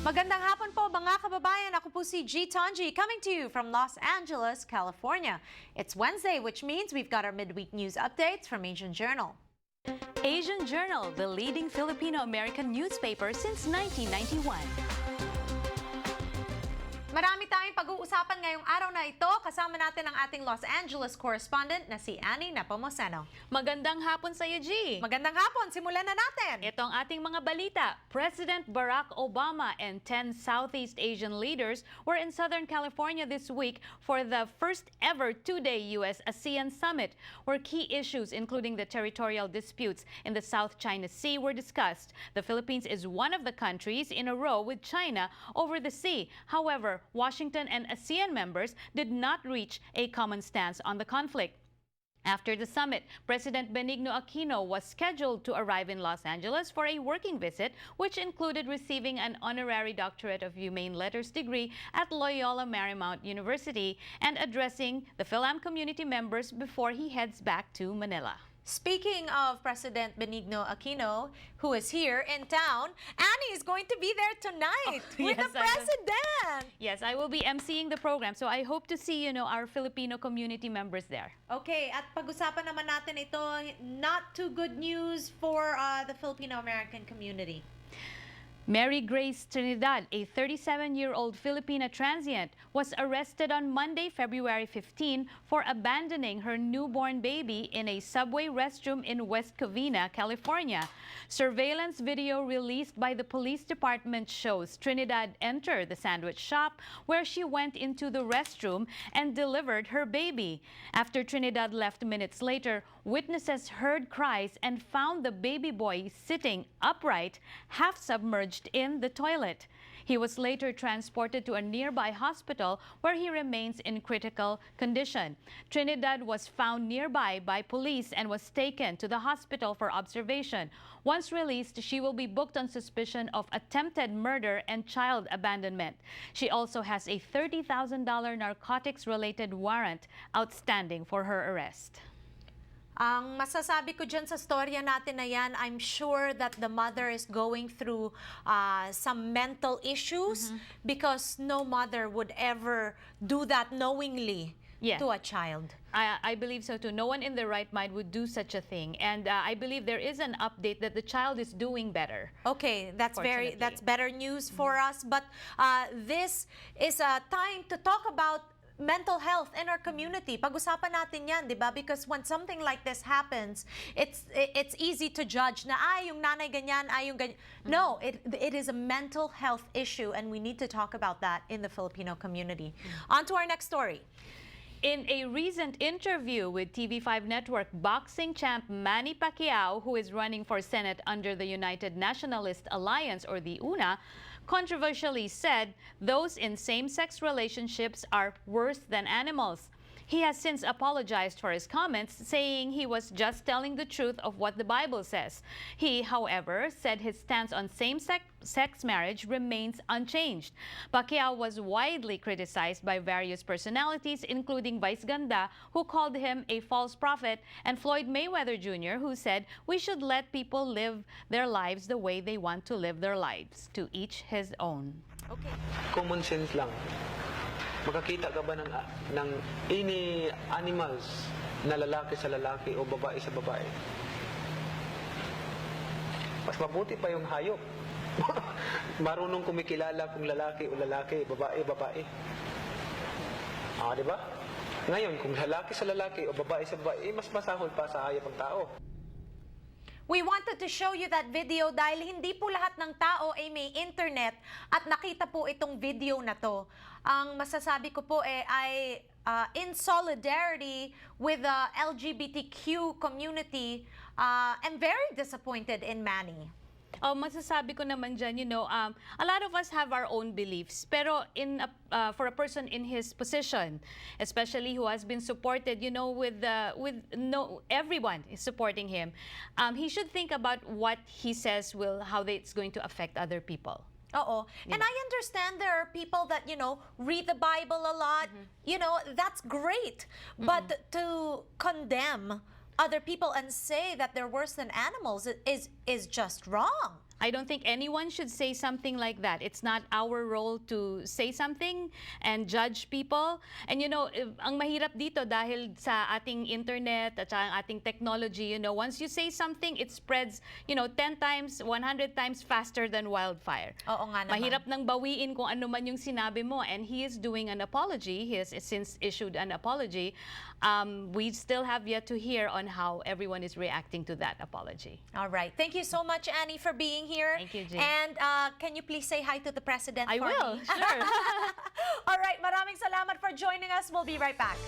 Magandang hapon po mga kababayan. Ako po si Tongi coming to you from Los Angeles, California. It's Wednesday, which means we've got our midweek news updates from Asian Journal. Asian Journal, the leading Filipino-American newspaper since 1991. Marami tayong pag-uusapan ngayong araw na ito. Kasama natin ang ating Los Angeles correspondent na si Nepomuceno. Magandang hapon sa iyo, G. Magandang hapon. Simulan na natin. Ito ang ating mga balita. President Barack Obama and 10 Southeast Asian leaders were in Southern California this week for the first ever two-day U.S. Asean Summit, where key issues including the territorial disputes in the South China Sea were discussed. The Philippines is one of the countries in a row with China over the sea. However, Washington and ASEAN members did not reach a common stance on the conflict. After the summit, President Benigno Aquino was scheduled to arrive in Los Angeles for a working visit, which included receiving an honorary doctorate of humane letters degree at Loyola Marymount University and addressing the Philam community members before he heads back to Manila. Speaking of President Benigno Aquino, who is here in town, Annie is going to be there tonight with the President. Yes, I will be emceeing the program, so I hope to see, our Filipino community members there. Okay, at pag-usapan naman natin ito, not too good news for the Filipino-American community. Mary Grace Trinidad, a 37-year-old Filipina transient, was arrested on Monday, February 15 for abandoning her newborn baby in a subway restroom in West Covina, California. Surveillance video released by the police department shows Trinidad enter the sandwich shop where she went into the restroom and delivered her baby. After Trinidad left minutes later, witnesses heard cries and found the baby boy sitting upright, half submerged in the toilet. He was later transported to a nearby hospital where he remains in critical condition. Trinidad was found nearby by police and was taken to the hospital for observation. Once released, she will be booked on suspicion of attempted murder and child abandonment. She also has a $30,000 narcotics-related warrant outstanding for her arrest. Ang masasabi ko dyan sa storya natin na yan, I'm sure that the mother is going through some mental issues because no mother would ever do that knowingly to a child. I believe so too. No one in their right mind would do such a thing. And I believe there is an update that the child is doing better. Okay, that's better news for us. But this is a time to talk about mental health in our community. Pag-usapan natin yan, di ba? Because when something like this happens, it's easy to judge na, yung nanay ganyan, yung ganyan. No, it is a mental health issue and we need to talk about that in the Filipino community. On to our next story. In a recent interview with TV5 Network, boxing champ Manny Pacquiao, who is running for Senate under the United Nationalist Alliance, or the UNA, controversially said those in same-sex relationships are worse than animals. He has since apologized for his comments, saying he was just telling the truth of what the Bible says. He, however, said his stance on same-sex marriage remains unchanged. Pacquiao was widely criticized by various personalities, including Vice Ganda, who called him a false prophet, and Floyd Mayweather Jr., who said we should let people live their lives the way they want to live their lives, to each his own. Okay. Common sense lang. Makakita ka ba ng any animals na lalaki sa lalaki o babae sa babae? Mas mabuti pa yung hayop. Marunong kumikilala kung lalaki o lalaki, babae, babae. Di ba? Ngayon, kung lalaki sa lalaki o babae sa babae, mas masahol pa sa hayop ang tao. We wanted to show you that video dahil hindi po lahat ng tao ay may internet at nakita po itong video na to. Ang masasabi ko po ay in solidarity with the LGBTQ community, I'm very disappointed in Manny. Masasabi ko naman dyan, a lot of us have our own beliefs. Pero for a person in his position, especially who has been supported, everyone is supporting him. He should think about what he says how it's going to affect other people. Oo. And I understand there are people that, read the Bible a lot. That's great. But to condemn other people and say that they're worse than animals is just wrong. I don't think anyone should say something like that. It's not our role to say something and judge people. And you know, ang mahirap dito dahil sa ating internet at ang ating technology, you know, once you say something, it spreads, you know, 10 times, 100 times faster than wildfire. Oo nga naman. Mahirap nang bawiin kung ano man yung sinabi mo. And he is doing an apology. He has since issued an apology. We still have yet to hear on how everyone is reacting to that apology. All right. Thank you so much, Annie, for being here. Thank you, Jane. And can you please say hi to the President I for will, me? sure. All right. Maraming salamat for joining us. We'll be right back.